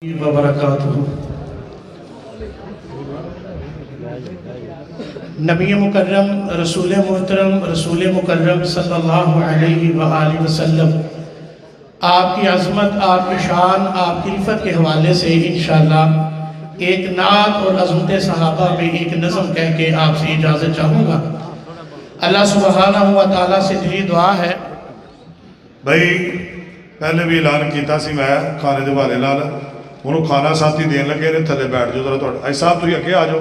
وبرکاتہ۔ نبی مکرم رسول محترم رسول مکرم صلی اللہ علیہ وآلہ وسلم آپ کی عظمت، آپ کی شان، آپ کی رفت کے حوالے سے انشاءاللہ ایک نعت اور عظمت صحابہ میں ایک نظم کہہ کے آپ سے اجازت چاہوں گا۔ اللہ سبحانہ و تعالیٰ سے دلی دعا ہے بھائی پہلے بھی اعلان کیتا سی میں کھانے دے والے لال انہوں کھانا ساتھی دین لگے نے تھلے بیٹھ جو ذرا توڑ آئی صاحب تو یہ اکے آ جاؤ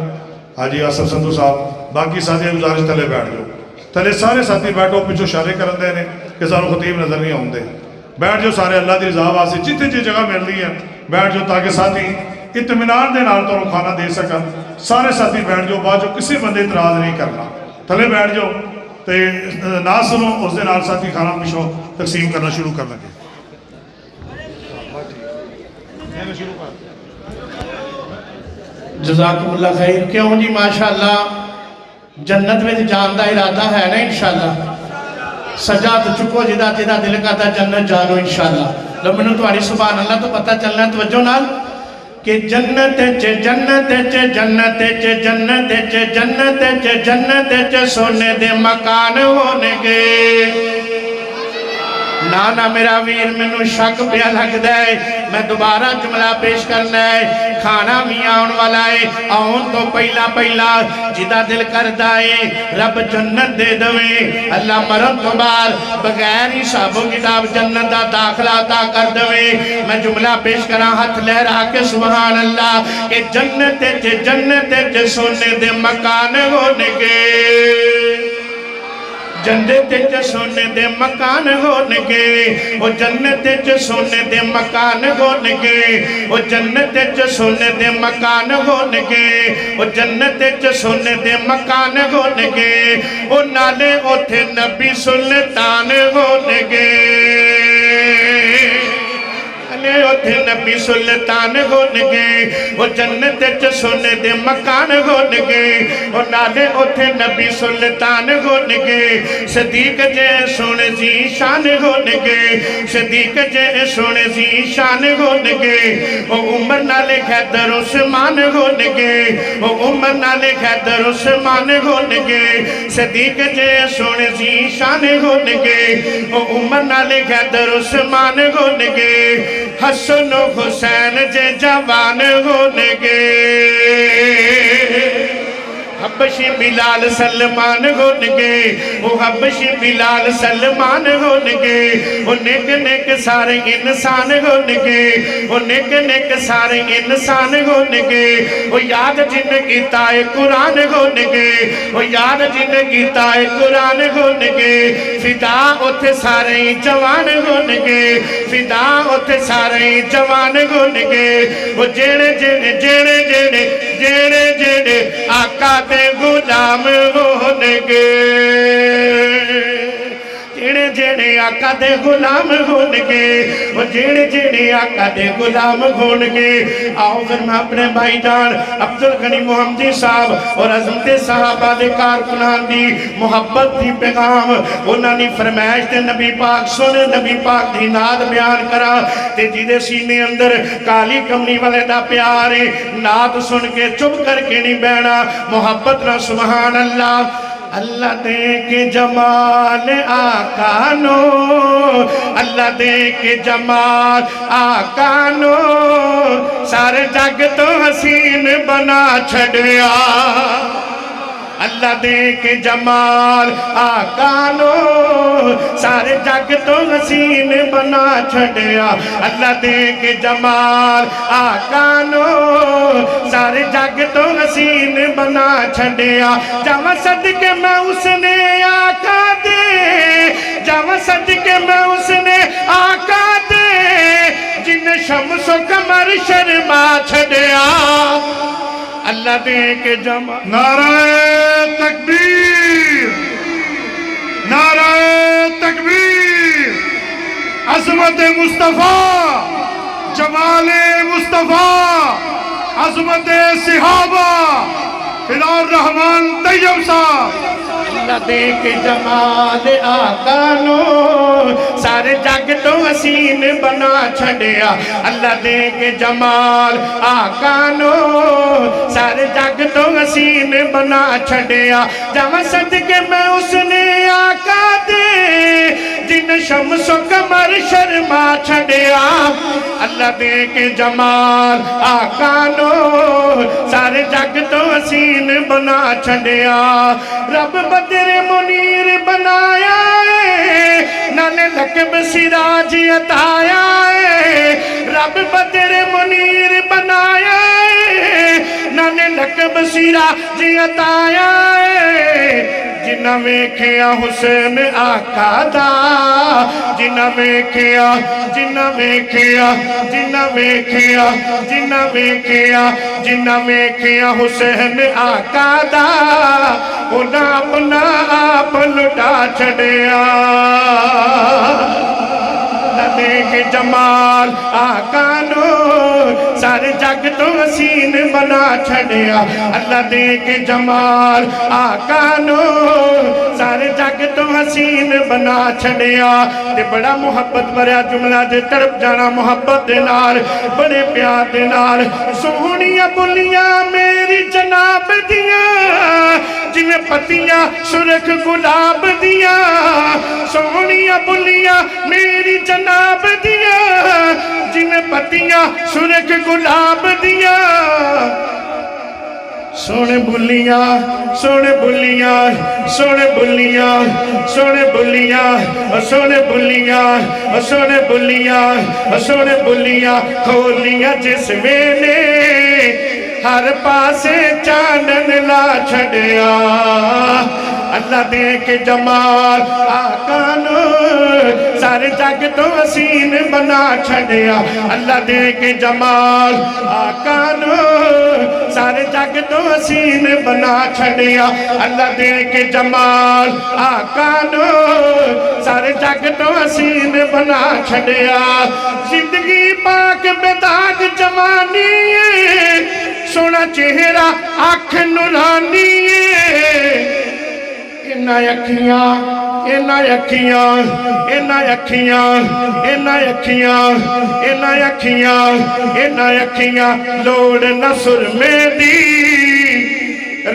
حاجی آصف سندھو صاحب باقی ساتھی گزارش تھلے بیٹھ جو تھلے سارے ساتھی بیٹھو پچھو اشارے کرن دے نے کہ سانو خطیب نظر نہیں آؤں دے بیٹھ جو سارے اللہ دی رضا واسطے جتنے جی جگہ مل رہی ہے بیٹھ جو تاکہ ساتھی اطمینان دے نال تو کھانا دے سکن سارے ساتھی بیٹھ جو بعد جو کسی بندے اعتراض نہیں کرنا تھلے بیٹھ جو تے نہ سنو اس دے نال ساتھی کھانا پچھو تقسیم کرنا شروع کر لگے جزاکم اللہ خیر۔ کیوں جی ماشاءاللہ جنت میں جان دا ارادہ ہے نا انشاءاللہ سجا تو چکو جدا تیرا دل کا تا جنت جانو انشاءاللہ لو منو تو سبحان اللہ تو پتہ چلنا توجہ نال کہ جنت چے جنت چے جنت چے جنت چے جنت چے جنت چے سونے دے مکان ہونے گے نانا میرا ویر منو شک پیا لگ دے میں دوبارہ جملہ پیش کرنا ہے کھانا بھی آن والا ہے آن تو پہلا جدا دل کر دائے رب جنت دے دوے اللہ مرم تو بار بغیر حساب و کتاب جنت دا داخلہ عطا کر دوے میں جملہ پیش کرا ہاتھ لہرا کے سبحان اللہ کہ جنت چے سونے دے مکان ہونے کے جنت چے سونے دے مکان ہونے گے وہ جنت چے سونے دے مکان ہونے گے وہ جنت چے سونے دے مکان ہونے گے وہ جنت چے سونے دے مکان ہونے گے وہ نالے اوتھے نبی سلطان ہونے گے اوتھے نبی سلطان ہونے گے وہ جنت چے سونے دے مکان ہونے گے وہ نالے اوتھے نبی سلطان ہونے گے صدیق جے سونے زی شان ہونے گے صدیق جے سونے زی شان ہونے گے وہ عمر نالے حیدر عثمان ہونے گے وہ عمر نالے حیدر عثمان ہونے گے صدیق جے سونے زی شان ہونے گے وہ عمر نالے حیدر عثمان ہونے گے حسن و حسین جے جوان ہونے گے حبشی بلال سلمان ہونے گے وہ حبشی بلال سلمان ہونے گے وہ نیک نیک سارے انسان ہونے گے وہ نیک نیک سارے انسان ہونے گے وہ یاد جن گیتا قرآن ہونے گے وہ یاد جن گیتا قرآن ہونے گے فدا اتھے سارے جوان ہونے گے فدا اتھے سارے جوان ہونے گے وہ جیڑے جیڑے جیڑے جیڑے جیڑے جیڑے آقا دے غلام ہونے گے جیڑے جیڑے آقا دے غلام ہونے گے وہ جیڑے جیڑے آقا دے غلام ہونے گے آؤ پھر میں اپنے بھائی جان عبدالغنی محمدی صاحب اور عظمت صحابہ دے کارکنان دی محبت دی پیغام انہوں نے فرمائش دے نبی پاک سنے نبی پاک دی ناد بیان کرا تے جیدے سینے اندر کالی کمنی والے دا پیارے ناد سن کے چپ کر کے نہیں بینا محبت نہ سبحان اللہ اللہ دے کے جمال آقا نو اللہ دے کے جمال آقا نو سارے جگ تو حسین بنا چھڑیا اللہ دے کے جمال آقا نو سارے جگ تو حسین بنا چھڑیا اللہ دے کے جمال آقا نو سارے جگ تو حسین بنا چھڑیا جاواں صدقے میں اس نے آقا دے جاواں صدقے میں اس نے آقا دے جن شمس و قمر شرما چھڑیا اللہ دے کے جمال نعرہ تکبیر نعرہ تکبیر عظمت مصطفیٰ جمال مصطفیٰ عظمت صحابہ فدا الرحمن طیب صاحب اللہ دے کے جمال آقا نو سارے جگ تو حسین بنا چھڑیا اللہ دے کے جمال آقا نو سارے جگ تو حسین بنا چھڑیا جہاں صدقے میں اس نے آقا دے جن شمس و قمر شرما چھڑیا اللہ دے کے جمال آقا نو سارے جگ تو حسین بنا چھڑیا رب بدر منیر بنایا ہے نالے لقب سراج عطایا ہے رب بدر منیر بنایا ہے نالے لقب سراج عطایا ہے جنہ ویکھیا حسین آقا دا جنہ ویکھیا جنہ ویکھیا جنہ ویکھیا جنہ ویکھیا جنہ ویکھیا حسین آقا دا انہاں اپنا آپ لٹا چھڑیا دے کے جمال آقا نو سارے جگ تو حسین بنا چھڑیا اللہ دے کے جمال آقا نو سارے جگ تو حسین بنا چھڑیا تے بڑا محبت بھریا جملہ دے تڑپ جانا محبت دے نال بڑے پیار دے نال سونیاں بلیاں میری جناب دیاں جنہیں پتیاں سرخ گلاب دیاں سونیاں بلیاں میری جناب دیا جنہیں پتیاں سرخ گلاب دیا سونے بلیاں سونے بلیاں سونے بلیاں سونے بلیاں سونے بلیاں سونے بلیاں سونے بلیاں کھولیاں جس ویلے ہر پاسے چانن لا چھڑیا اللہ دے کے جمال آقا نو سارے جگ تو حسین بنا چھڑیا اللہ دے کے جمال آقا نو سارے جگ تو حسین بنا چھڑیا اللہ دے کے جمال آقا نو سارے جگ تو حسین بنا چھڑیا زندگی پاک بے داغ جوانی سونا چہرہ آنکھ نورانی اینا یکھیاں اینا یکھیاں اینا یکھیاں اینا یکھیاں اینا یکھیاں اینا یکھیاں لوڑ نہ سرمے دی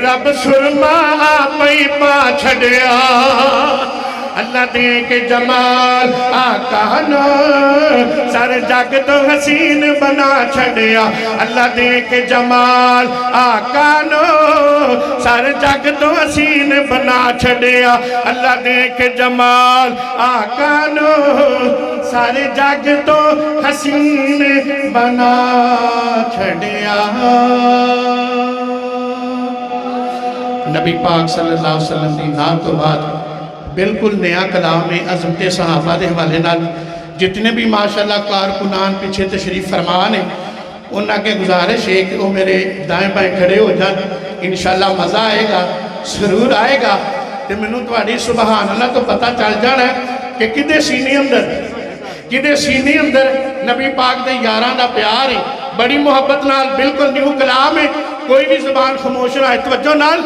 رب سرما آپی پا چھڑیا اللہ دے کے جمال آقا نو سارے جگ تو حسین بنا چھڑیا اللہ دے کے جمال آقا نو سارے جگ تو حسین بنا چھڑیا اللہ دے کے جمال آقا نو سارے جگ تو حسین بنا چھڑیا نبی پاک صلی اللہ علیہ وسلم دی نام تو بعد بالکل نیا کلام میں عظمت صحابہ دے حوالے نال جتنے بھی ماشاءاللہ کارکنان پیچھے تشریف فرمان ہیں انہاں کے گزارش ہے کہ وہ میرے دائیں بائیں کھڑے ہو جائیں انشاءاللہ مزہ آئے گا سرور آئے گا کہ منوں تواڈی سبحان اللہ تو پتہ چل جانا ہے کہ کدے سینے اندر نبی پاک دے یاراں دا پیار ہے بڑی محبت نال بالکل نیو کلام ہے کوئی بھی زبان خاموش نہ ہے توجہ نال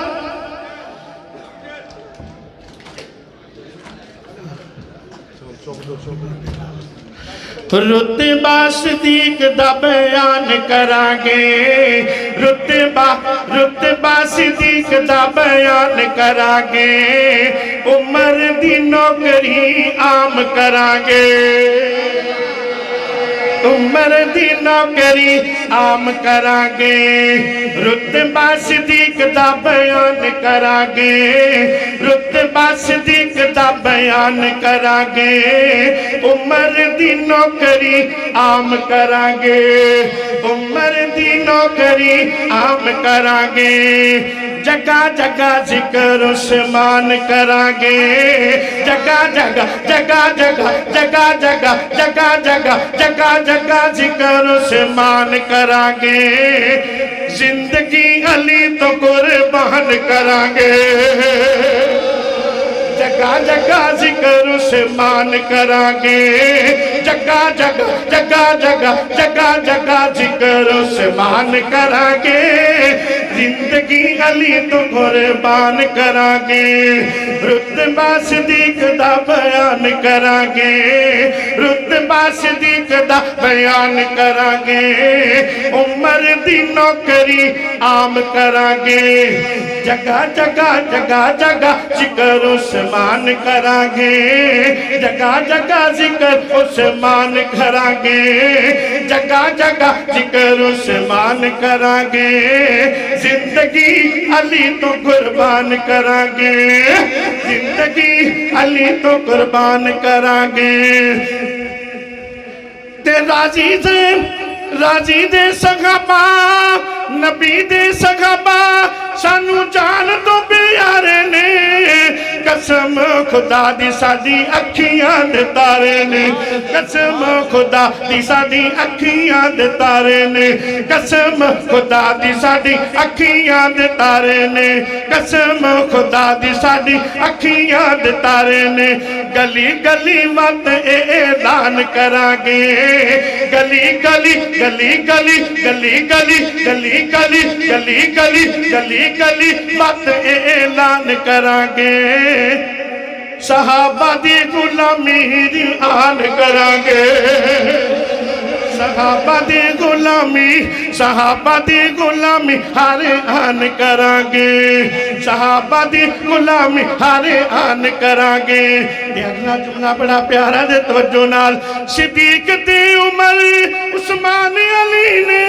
رتبہ صدیق دا بیان کرانگے رتبہ صدیق دا بیان کرانگے عمر دی نوکری عام کرانگے عمر دی نوکری عام کرانگے رتبہ صدیق دا بیان کرانگے رتبہ صدیق دا بیان کرانگے عمر دی نوکری عام کرانگے عمر دی نوکری عام کرانگے جگہ جگہ ذکر عثمان کرانگے جگہ جگہ جگہ جگہ جگہ جگہ جگہ جگہ جگہ جگہ ذکر عثمان کرانگے زندگی علی تو قربان کرانگے جگہ جگہ ذکر عثمان کرانگے جگہ جگہ جگہ جگہ جگہ جگہ ذکر عثمان کرانگے زندگی علی تو قربان کرا گے رتبہ صدیق دا بیان کرا گے رتبہ صدیق دا بیان کرا گے عمر دی نوکری عام کرا گے جگہ جگہ جگہ جگہ ذکر عثمان کرا گے جگہ جگہ ذکر عثمان کرا گے جگہ جگہ ذکر عثمان کرا گے زندگی علی تو قربان کرا گے زندگی علی تو قربان کرا گے تے راضی دے صحابہ نبی دے صحابہ سانو جان تو پیارے نے قسم خدا دی ساڈی اکھیاں دے تارے نے قسم خدا دی ساڈی اکھیاں دے تارے نے قسم خدا دی ساڈی اکھیاں دے تارے نے قسم خدا دی ساڈی اکھیاں دے تارے نے گلی گلی مت اعلان کرا گے گلی گلی گلی گلی گلی گلی گلی گلی گلی گلی گلی گلی مت اعلان کرا گے صحابہ دی غلامی دی آن کرا گے صحابہ دی غلامی ہر آن کرا گے صحابہ دی غلامی ہر آن کرا گے اگلا جملہ بڑا پیارا دے توجہ نال صدیق دی عمر عثمان علی نے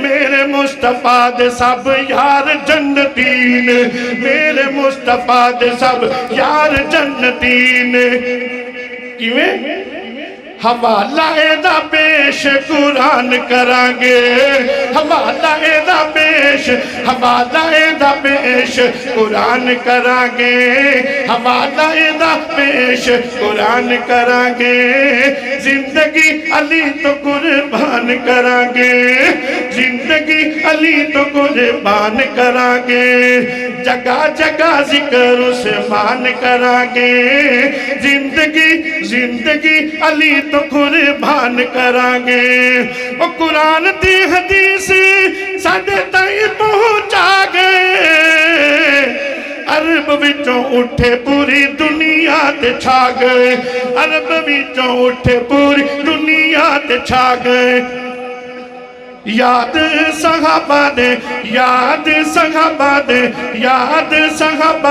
میرے مصطفیٰ دے سب یار جنتی نے میرے مصطفیٰ دے سب یار جنتی نے کیویں حوالہ دا پیش قرآن کران گے حوالہ دا پیش قرآن کران گے حوالہ دا پیش قرآن کران گے زندگی علی تو قربان کران گے زندگی علی تو قربان کران گے جگہ جگہ ذکر عثمان کران گے زندگی علی تو قربان کران گے وہ قرآن دی حدیث ساڈے تائیں پہنچا گئے عرب وچوں اٹھے پوری دنیا تے چھا گئے عرب وچوں اٹھے پوری دنیا تے چھا گئے یاد صحابہ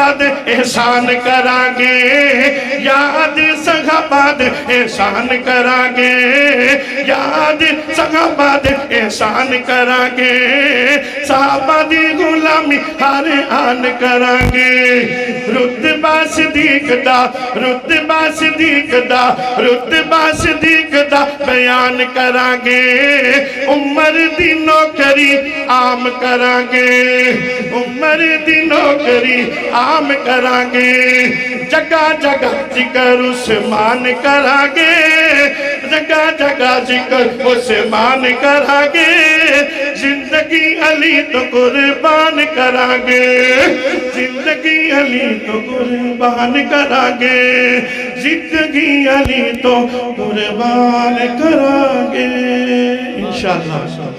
دے احسان کران گے یاد صحابہ دے احسان کران گے یاد صحابہ دے احسان کران گے صحابہ دی غلامی ہر آن کران گے رتبہ صدیق دا بیان کران گے عمر دی نوکری عام کران گے عمر دی نوکری عام کران گے جگہ جگہ ذکر عثمان کران گے جگہ جگہ ذکر عثمان کران گے زندگی علی تو قربان کران گے زندگی علی تو قربان کران گے زندگی علی تو قربان کران گے انشاءاللہ